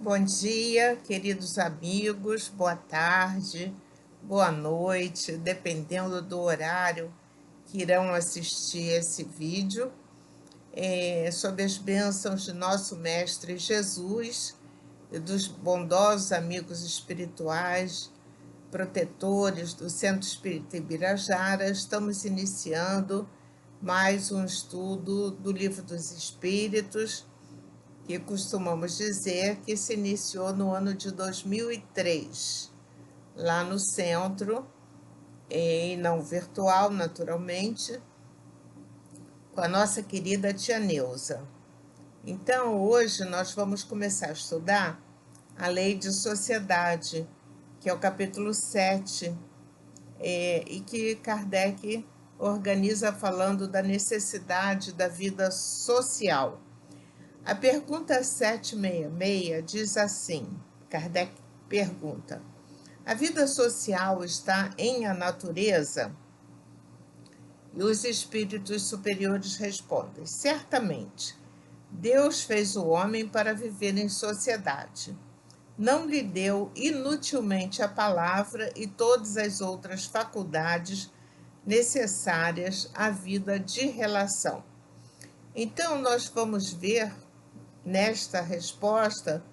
Bom dia, queridos amigos, boa tarde, boa noite, dependendo do horário que irão assistir esse vídeo. Sob as bênçãos de nosso Mestre Jesus e dos bondosos amigos espirituais, protetores do Centro Espírita Ibirajara, estamos iniciando mais um estudo do Livro dos Espíritos, que costumamos dizer que se iniciou no ano de 2003, lá no centro, e não virtual, naturalmente, com a nossa querida tia Neuza. Então, hoje nós vamos começar a estudar a Lei de Sociedade, que é o capítulo 7, e que Kardec organiza falando da necessidade da vida social. A pergunta 766 diz assim, Kardec pergunta: a vida social está em a natureza? E os espíritos superiores respondem: certamente. Deus fez o homem para viver em sociedade. Não lhe deu inutilmente a palavra e todas as outras faculdades necessárias à vida de relação. Então, nós vamos ver nesta resposta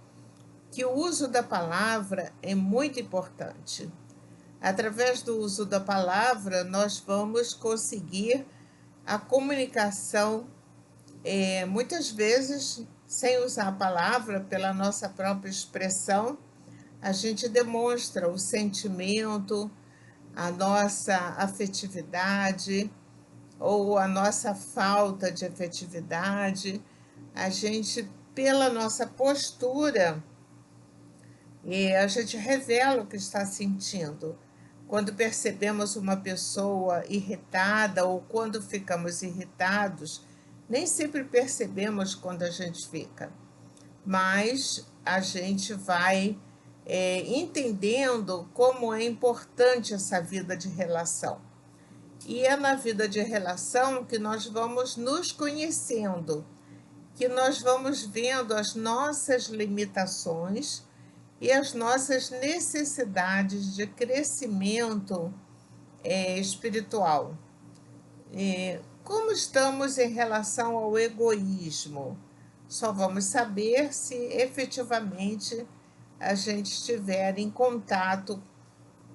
que o uso da palavra é muito importante. Através do uso da palavra, nós vamos conseguir a comunicação, muitas vezes, sem usar a palavra, pela nossa própria expressão, a gente demonstra o sentimento, a nossa afetividade ou a nossa falta de afetividade. A gente, pela nossa postura, a gente revela o que está sentindo. Quando percebemos uma pessoa irritada ou quando ficamos irritados, nem sempre percebemos quando a gente fica, mas a gente vai entendendo como é importante essa vida de relação. E é na vida de relação que nós vamos nos conhecendo, que nós vamos vendo as nossas limitações e as nossas necessidades de crescimento espiritual. Como estamos em relação ao egoísmo? Só vamos saber se efetivamente a gente estiver em contato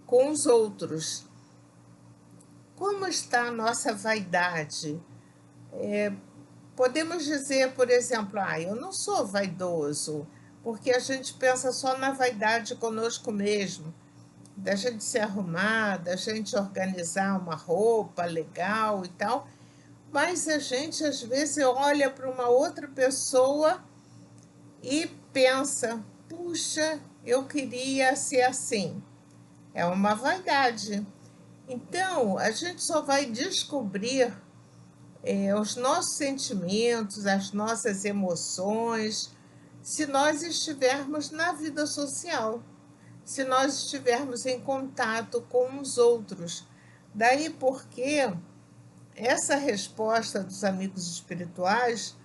com os outros. Como está a nossa vaidade? Podemos dizer, por exemplo, eu não sou vaidoso, porque a gente pensa só na vaidade conosco mesmo, da gente se arrumar, da gente organizar uma roupa legal e tal, mas a gente às vezes olha para uma outra pessoa e pensa, puxa, eu queria ser assim. É uma vaidade. Então, a gente só vai descobrir os nossos sentimentos, as nossas emoções, se nós estivermos na vida social, se nós estivermos em contato com os outros. Daí porque essa resposta dos amigos espirituais,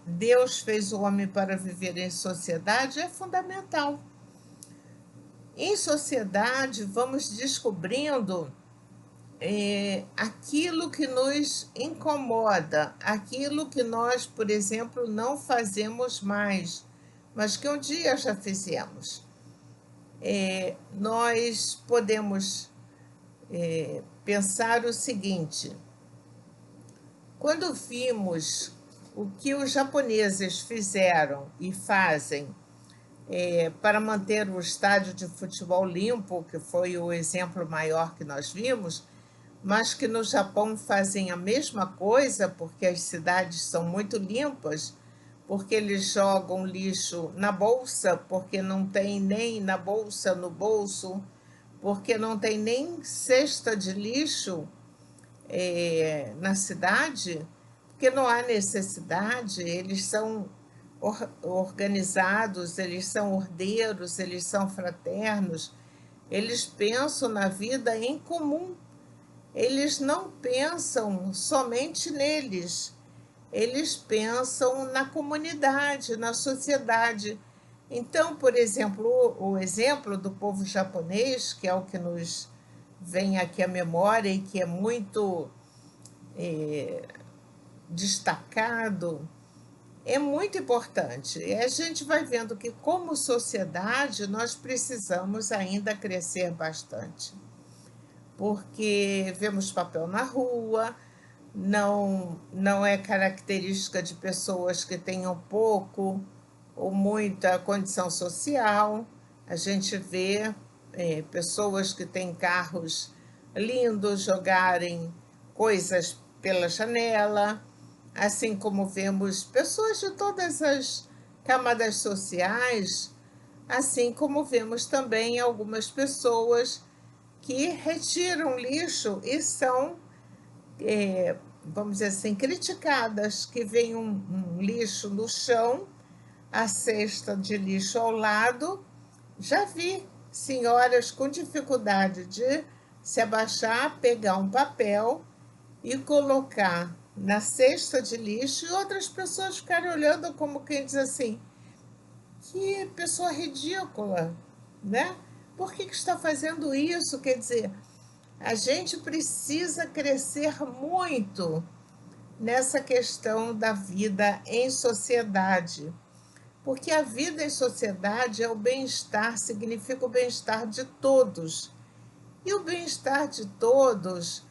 Deus fez o homem para viver em sociedade, é fundamental. Em sociedade, vamos descobrindo aquilo que nos incomoda, aquilo que nós, por exemplo, não fazemos mais, mas que um dia já fizemos. Nós podemos pensar o seguinte: quando vimos o que os japoneses fizeram e fazem para manter o estádio de futebol limpo, que foi o exemplo maior que nós vimos, mas que no Japão fazem a mesma coisa, porque as cidades são muito limpas, porque eles jogam lixo na bolsa, porque não tem nem na bolsa, no bolso, porque não tem nem cesta de lixo na cidade, porque não há necessidade, eles são organizados, eles são ordeiros, eles são fraternos, eles pensam na vida em comum. Eles não pensam somente neles, eles pensam na comunidade, na sociedade. Então, por exemplo, o exemplo do povo japonês, que é o que nos vem aqui à memória e que é muito destacado, é muito importante. E a gente vai vendo que, como sociedade, nós precisamos ainda crescer bastante, porque vemos papel na rua, não é característica de pessoas que tenham pouco ou muita condição social. A gente vê pessoas que têm carros lindos jogarem coisas pela janela, assim como vemos pessoas de todas as camadas sociais, assim como vemos também algumas pessoas que retiram lixo e são, vamos dizer assim, criticadas, que vem um lixo no chão, a cesta de lixo ao lado. Já vi senhoras com dificuldade de se abaixar, pegar um papel e colocar na cesta de lixo, e outras pessoas ficarem olhando como quem diz assim: que pessoa ridícula, né? Por que está fazendo isso? Quer dizer, a gente precisa crescer muito nessa questão da vida em sociedade, porque a vida em sociedade é o bem-estar, significa o bem-estar de todos. E o bem-estar de todos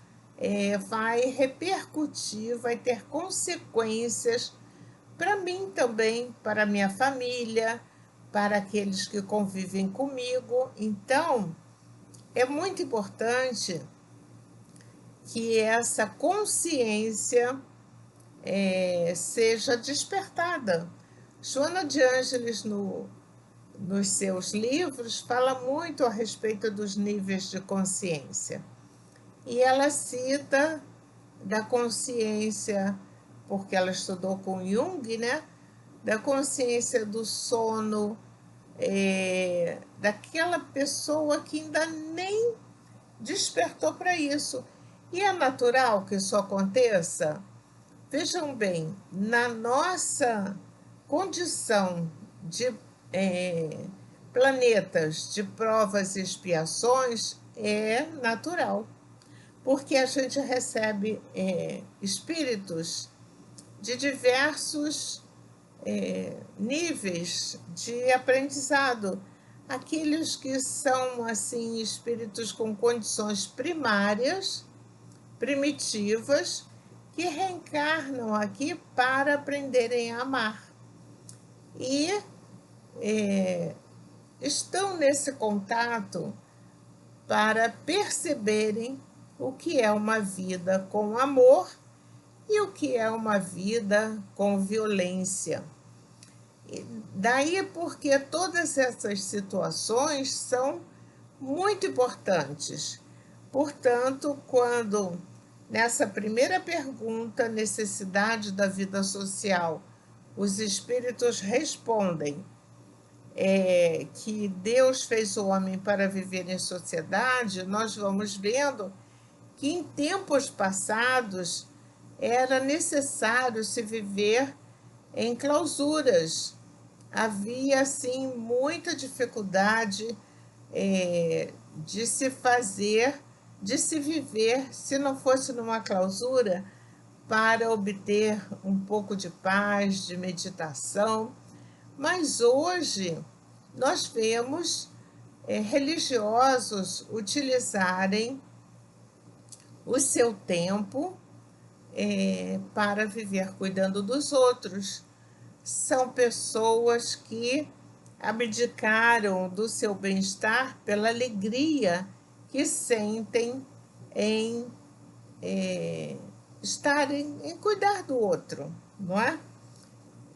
vai repercutir, vai ter consequências para mim também, para a minha família, para aqueles que convivem comigo. Então, é muito importante que essa consciência seja despertada. Joana de Ângeles, nos seus livros, fala muito a respeito dos níveis de consciência. E ela cita da consciência, porque ela estudou com Jung, né? Da consciência do sono, daquela pessoa que ainda nem despertou para isso. E é natural que isso aconteça. Vejam bem, na nossa condição de planetas de provas e expiações, é natural, porque a gente recebe espíritos de diversos níveis de aprendizado. Aqueles que são assim espíritos com condições primárias, primitivas, que reencarnam aqui para aprenderem a amar. E estão nesse contato para perceberem o que é uma vida com amor e o que é uma vida com violência. E daí porque todas essas situações são muito importantes. Portanto, quando nessa primeira pergunta, necessidade da vida social, os espíritos respondem que Deus fez o homem para viver em sociedade, nós vamos vendo que em tempos passados era necessário se viver em clausuras. Havia, assim, muita dificuldade de se fazer, de se viver, se não fosse numa clausura, para obter um pouco de paz, de meditação. Mas hoje nós vemos religiosos utilizarem o seu tempo para viver cuidando dos outros. São pessoas que abdicaram do seu bem-estar pela alegria que sentem em estarem, em cuidar do outro, não é?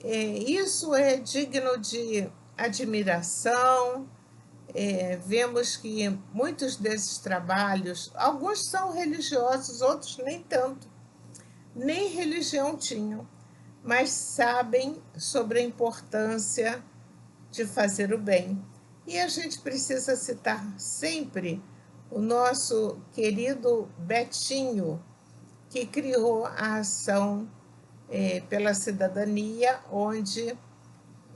Isso é digno de admiração. Vemos que muitos desses trabalhos, alguns são religiosos, outros nem tanto, nem religião tinham, mas sabem sobre a importância de fazer o bem. E a gente precisa citar sempre o nosso querido Betinho, que criou a ação pela cidadania, onde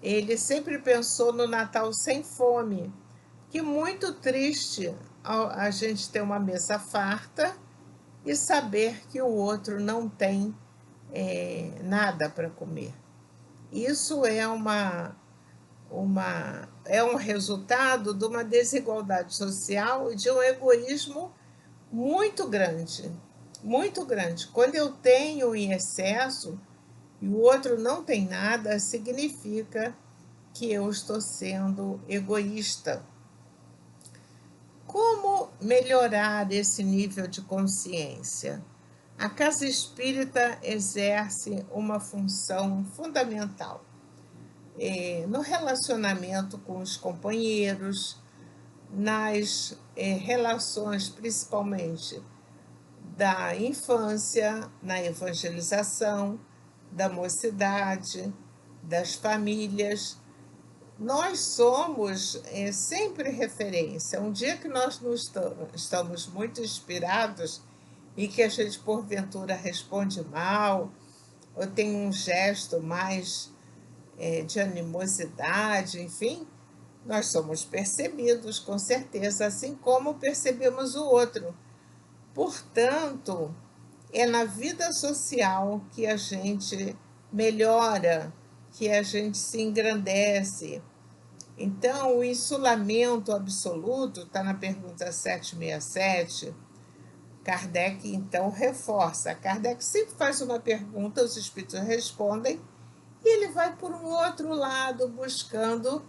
Ele sempre pensou no Natal sem fome. Que muito triste a gente ter uma mesa farta e saber que o outro não tem nada para comer. Isso é um resultado de uma desigualdade social e de um egoísmo muito grande, muito grande. Quando eu tenho em excesso e o outro não tem nada, significa que eu estou sendo egoísta. Como melhorar esse nível de consciência? A casa espírita exerce uma função fundamental no relacionamento com os companheiros, nas relações principalmente da infância, na evangelização, da mocidade, das famílias. Nós somos sempre referência. Um dia que nós não estamos muito inspirados e que a gente, porventura, responde mal, ou tem um gesto mais de animosidade, enfim, nós somos percebidos, com certeza, assim como percebemos o outro. Portanto, é na vida social que a gente melhora, que a gente se engrandece. Então, o insulamento absoluto, está na pergunta 767, Kardec, então, reforça. Kardec sempre faz uma pergunta, os espíritos respondem, e ele vai por um outro lado, buscando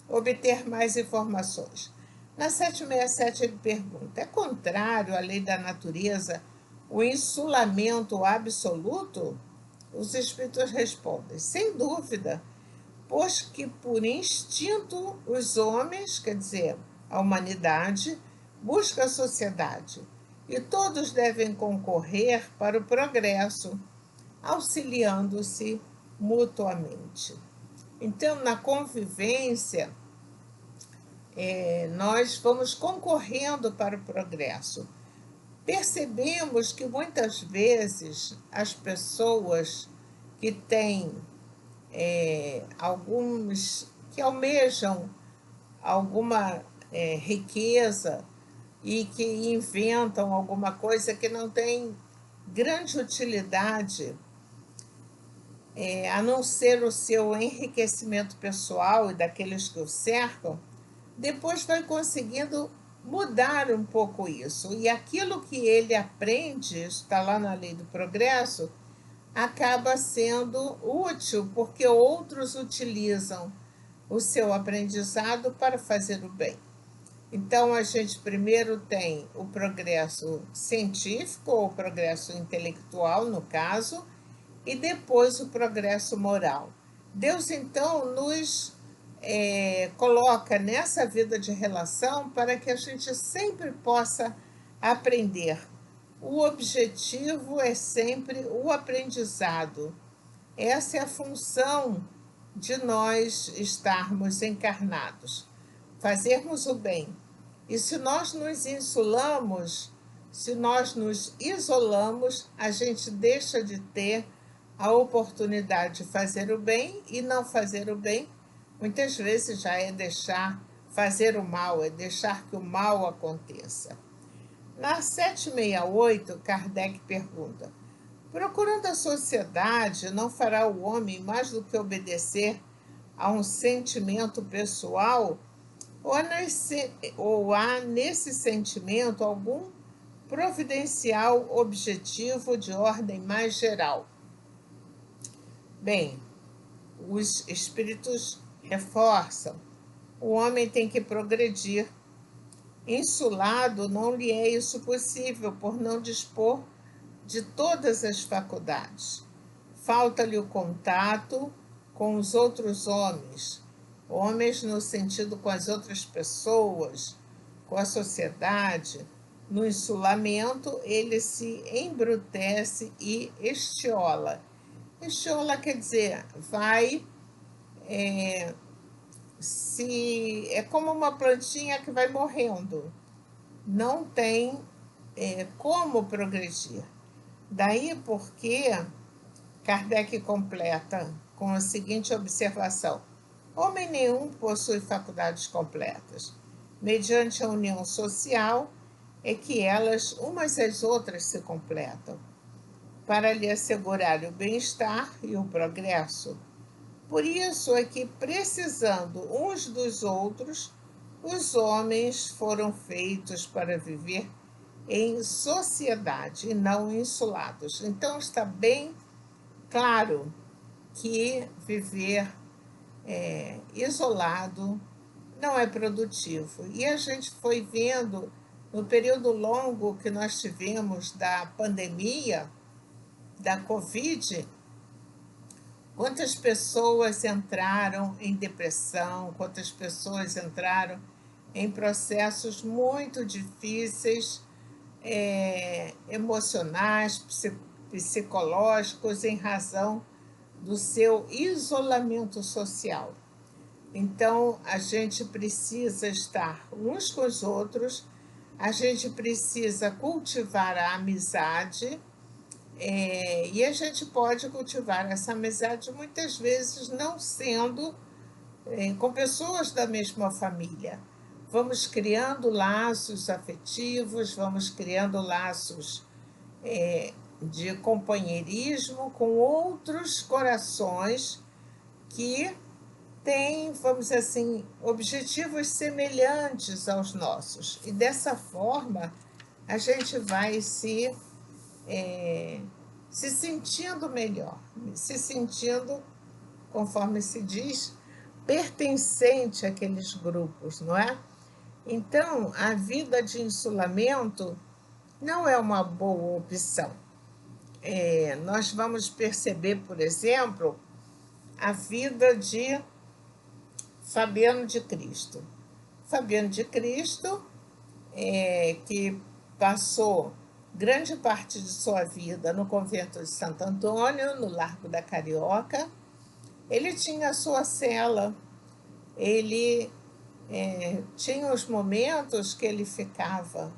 obter mais informações. Na 767 ele pergunta, é contrário à lei da natureza o insulamento absoluto? Os espíritos respondem, sem dúvida, pois que por instinto os homens, quer dizer, a humanidade, busca a sociedade, e todos devem concorrer para o progresso, auxiliando-se mutuamente. Então, na convivência, nós vamos concorrendo para o progresso. Percebemos que muitas vezes as pessoas que têm alguns que almejam alguma riqueza e que inventam alguma coisa que não tem grande utilidade, a não ser o seu enriquecimento pessoal e daqueles que o cercam, depois vai conseguindo mudar um pouco isso. E aquilo que ele aprende, está lá na lei do progresso, acaba sendo útil, porque outros utilizam o seu aprendizado para fazer o bem. Então, a gente primeiro tem o progresso científico, ou o progresso intelectual, no caso, e depois o progresso moral. Deus, então, nos coloca nessa vida de relação para que a gente sempre possa aprender. O objetivo é sempre o aprendizado. Essa é a função de nós estarmos encarnados, fazermos o bem. E se nós nos insulamos, se nós nos isolamos, a gente deixa de ter a oportunidade de fazer o bem, e não fazer o bem, muitas vezes já é deixar fazer o mal, é deixar que o mal aconteça. Na 768, Kardec pergunta, procurando a sociedade, não fará o homem mais do que obedecer a um sentimento pessoal, ou há nesse sentimento algum providencial objetivo de ordem mais geral? Bem, os espíritos reforçam, o homem tem que progredir. Insulado não lhe é isso possível, por não dispor de todas as faculdades. Falta-lhe o contato com os outros homens, homens no sentido com as outras pessoas, com a sociedade. No insulamento, ele se embrutece e estiola. Estiola quer dizer, vai é como uma plantinha que vai morrendo, não tem como progredir. Daí porque Kardec completa com a seguinte observação, Homem nenhum possui faculdades completas. Mediante a união social é que elas, umas às outras, se completam, para lhe assegurar o bem-estar e o progresso. Por isso é que, precisando uns dos outros, os homens foram feitos para viver em sociedade e não insulados. Então, está bem claro que viver isolado não é produtivo. E a gente foi vendo, no período longo que nós tivemos da pandemia, da Covid, quantas pessoas entraram em depressão, quantas pessoas entraram em processos muito difíceis, emocionais, psicológicos, em razão do seu isolamento social. Então, a gente precisa estar uns com os outros, a gente precisa cultivar a amizade, e a gente pode cultivar essa amizade muitas vezes não sendo com pessoas da mesma família. Vamos criando laços afetivos, vamos criando laços de companheirismo com outros corações que têm, vamos dizer assim, objetivos semelhantes aos nossos. E dessa forma, a gente vai se sentindo melhor, se sentindo, conforme se diz, pertencente àqueles grupos, não é? Então, a vida de insulamento não é uma boa opção. Nós vamos perceber, por exemplo, a vida de Fabiano de Cristo. Fabiano de Cristo, que passou grande parte de sua vida no convento de Santo Antônio, no Largo da Carioca, ele tinha a sua cela, ele tinha os momentos que ele ficava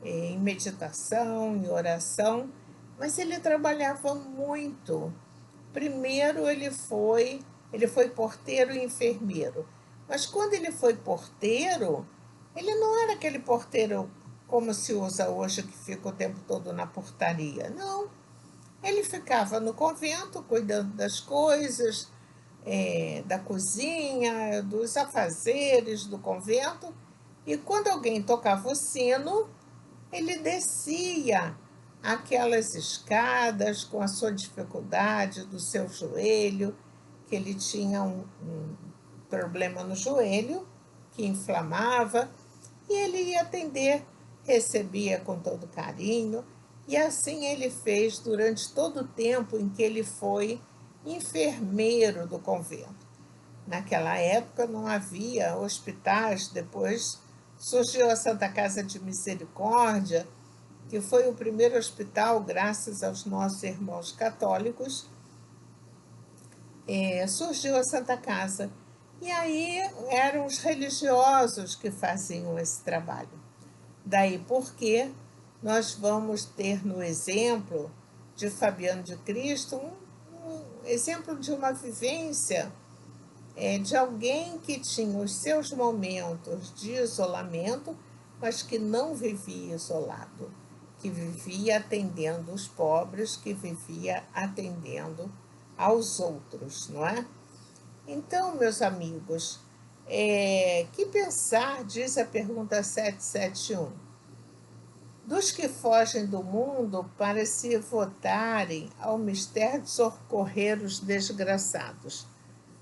em meditação, em oração, mas ele trabalhava muito. Primeiro ele foi porteiro e enfermeiro, mas quando ele foi porteiro, ele não era aquele porteiro como se usa hoje, que fica o tempo todo na portaria. Não, ele ficava no convento cuidando das coisas, da cozinha, dos afazeres do convento, e quando alguém tocava o sino, ele descia aquelas escadas com a sua dificuldade do seu joelho, que ele tinha um problema no joelho, que inflamava, e ele ia atender, recebia com todo carinho, e assim ele fez durante todo o tempo em que ele foi enfermeiro do convento. Naquela época não havia hospitais, depois surgiu a Santa Casa de Misericórdia, que foi o primeiro hospital, graças aos nossos irmãos católicos, surgiu a Santa Casa. E aí eram os religiosos que faziam esse trabalho. Daí porque nós vamos ter no exemplo de Fabiano de Cristo um exemplo de uma vivência de alguém que tinha os seus momentos de isolamento, mas que não vivia isolado, que vivia atendendo os pobres, que vivia atendendo aos outros, não é? Então, meus amigos, que pensar, diz a pergunta 771, dos que fogem do mundo para se votarem ao mistério de socorrer os desgraçados?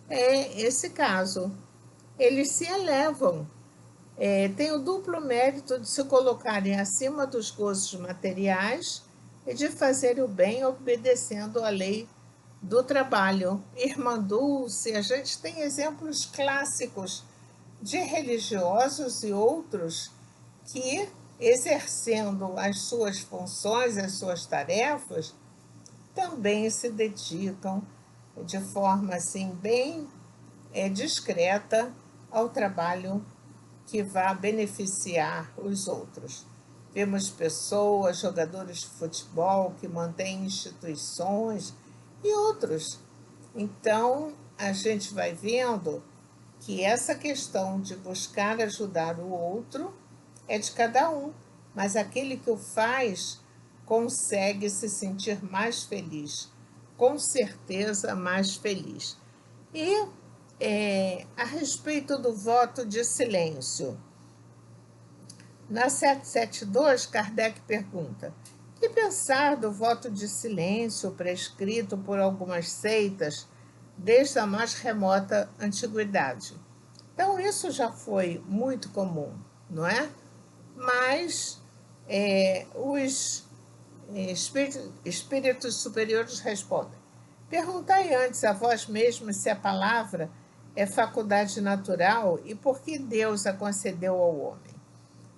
É esse caso. Eles se elevam, têm o duplo mérito de se colocarem acima dos gozos materiais e de fazerem o bem obedecendo à lei do trabalho. Irmã Dulce, a gente tem exemplos clássicos de religiosos e outros que, exercendo as suas funções, as suas tarefas, também se dedicam de forma assim bem discreta ao trabalho que vai beneficiar os outros. Vemos pessoas, jogadores de futebol que mantêm instituições e outros. Então, a gente vai vendo que essa questão de buscar ajudar o outro é de cada um, mas aquele que o faz consegue se sentir mais feliz, com certeza mais feliz. E a respeito do voto de silêncio, na 772, Kardec pergunta: que pensar do voto de silêncio prescrito por algumas seitas desde a mais remota antiguidade? Então, isso já foi muito comum, não é? Mas os espíritos superiores respondem: perguntai antes a vós mesmos se a palavra é faculdade natural e por que Deus a concedeu ao homem.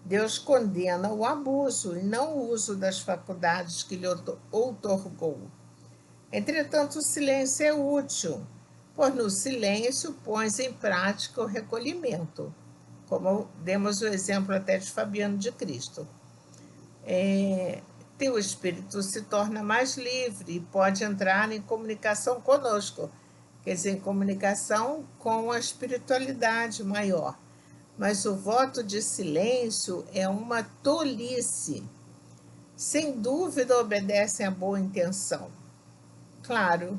Deus condena o abuso e não o uso das faculdades que lhe outorgou. Entretanto, o silêncio é útil, pois no silêncio pões em prática o recolhimento, como demos o exemplo até de Fabiano de Cristo. Teu espírito se torna mais livre e pode entrar em comunicação conosco, quer dizer, em comunicação com a espiritualidade maior. Mas o voto de silêncio é uma tolice. Sem dúvida obedecem à boa intenção. Claro,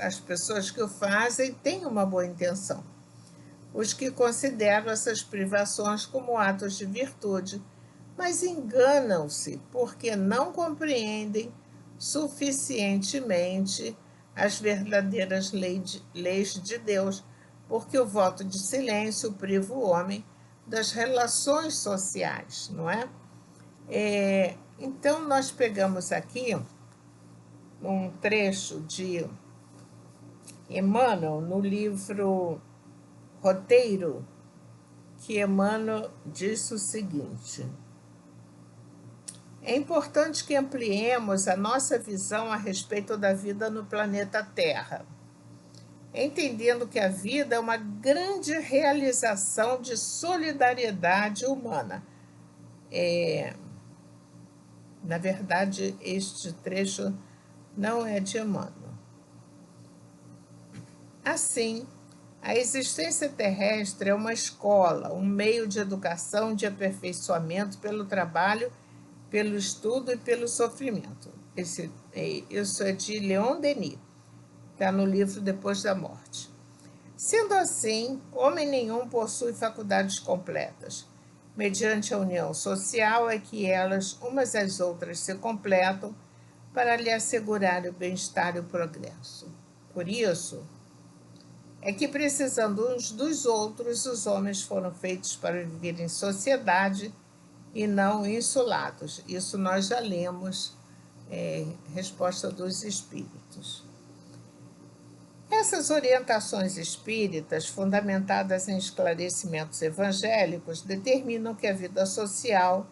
as pessoas que o fazem têm uma boa intenção. Os que consideram essas privações como atos de virtude, mas enganam-se porque não compreendem suficientemente as verdadeiras leis de Deus, porque o voto de silêncio priva o homem das relações sociais, não é? Então, nós pegamos aqui um trecho de Emmanuel, no livro Roteiro, que Emmanuel disse o seguinte: é importante que ampliemos a nossa visão a respeito da vida no planeta Terra, entendendo que a vida é uma grande realização de solidariedade humana. Na verdade, este trecho não é de Emmanuel. Assim, a existência terrestre é uma escola, um meio de educação, de aperfeiçoamento pelo trabalho, pelo estudo e pelo sofrimento. Isso é de Leon Denis, está no livro Depois da Morte. Sendo assim, homem nenhum possui faculdades completas. Mediante a união social é que elas, umas às outras, se completam para lhe assegurar o bem-estar e o progresso. Por isso, é que, precisando uns dos outros, os homens foram feitos para viver em sociedade e não insulados. Isso nós já lemos, Resposta dos Espíritos. Essas orientações espíritas, fundamentadas em esclarecimentos evangélicos, determinam que a vida social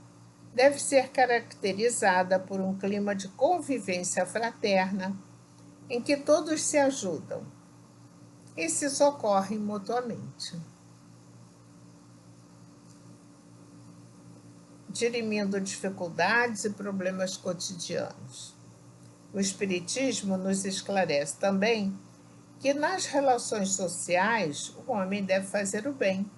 deve ser caracterizada por um clima de convivência fraterna, em que todos se ajudam e se socorrem mutuamente, dirimindo dificuldades e problemas cotidianos. O Espiritismo nos esclarece também que nas relações sociais o homem deve fazer o bem,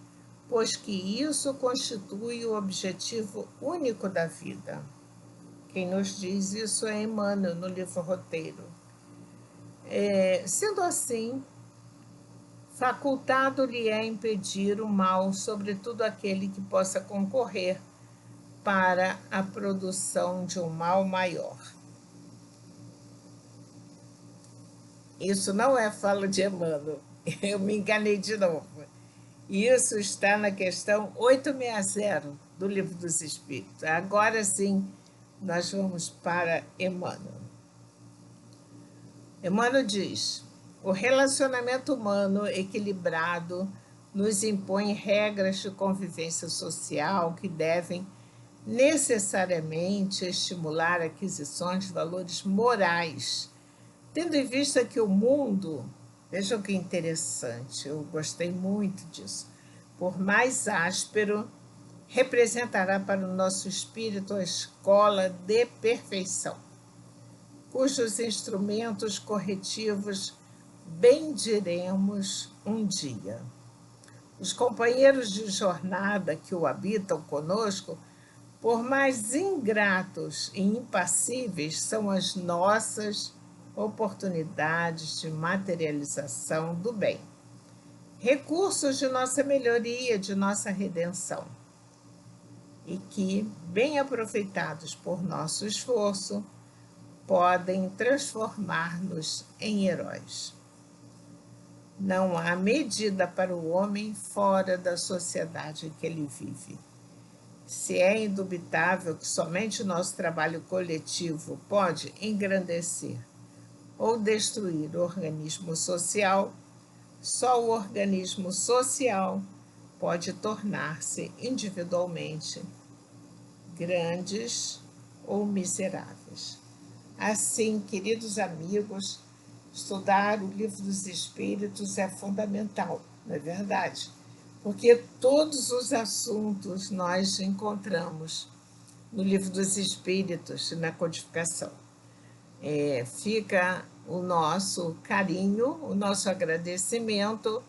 pois que isso constitui o objetivo único da vida. Quem nos diz isso é Emmanuel, no livro Roteiro. Sendo assim, facultado-lhe é impedir o mal, sobretudo aquele que possa concorrer para a produção de um mal maior. Isso não é fala de Emmanuel, eu me enganei de novo. Isso está na questão 860 do Livro dos Espíritos. Agora sim, nós vamos para Emmanuel. Emmanuel diz: o relacionamento humano equilibrado nos impõe regras de convivência social que devem necessariamente estimular aquisições de valores morais, tendo em vista que o mundo, vejam que interessante, eu gostei muito disso, por mais áspero, representará para o nosso espírito a escola de perfeição, cujos instrumentos corretivos bendiremos um dia. Os companheiros de jornada que o habitam conosco, por mais ingratos e impassíveis, são as nossas oportunidades de materialização do bem, recursos de nossa melhoria, de nossa redenção, e que, bem aproveitados por nosso esforço, podem transformar-nos em heróis. Não há medida para o homem fora da sociedade em que ele vive. Se é indubitável que somente o nosso trabalho coletivo pode engrandecer ou destruir o organismo social, só o organismo social pode tornar-se individualmente grandes ou miseráveis. Assim, queridos amigos, estudar o Livro dos Espíritos é fundamental, não é verdade? Porque todos os assuntos nós encontramos no Livro dos Espíritos, na codificação. Fica o nosso carinho, o nosso agradecimento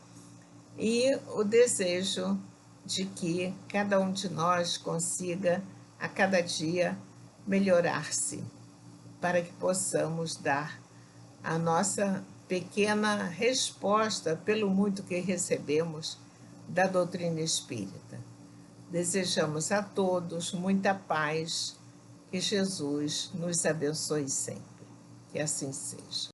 e o desejo de que cada um de nós consiga, a cada dia, melhorar-se, para que possamos dar a nossa pequena resposta pelo muito que recebemos da doutrina espírita. Desejamos a todos muita paz, que Jesus nos abençoe sempre. Que assim seja.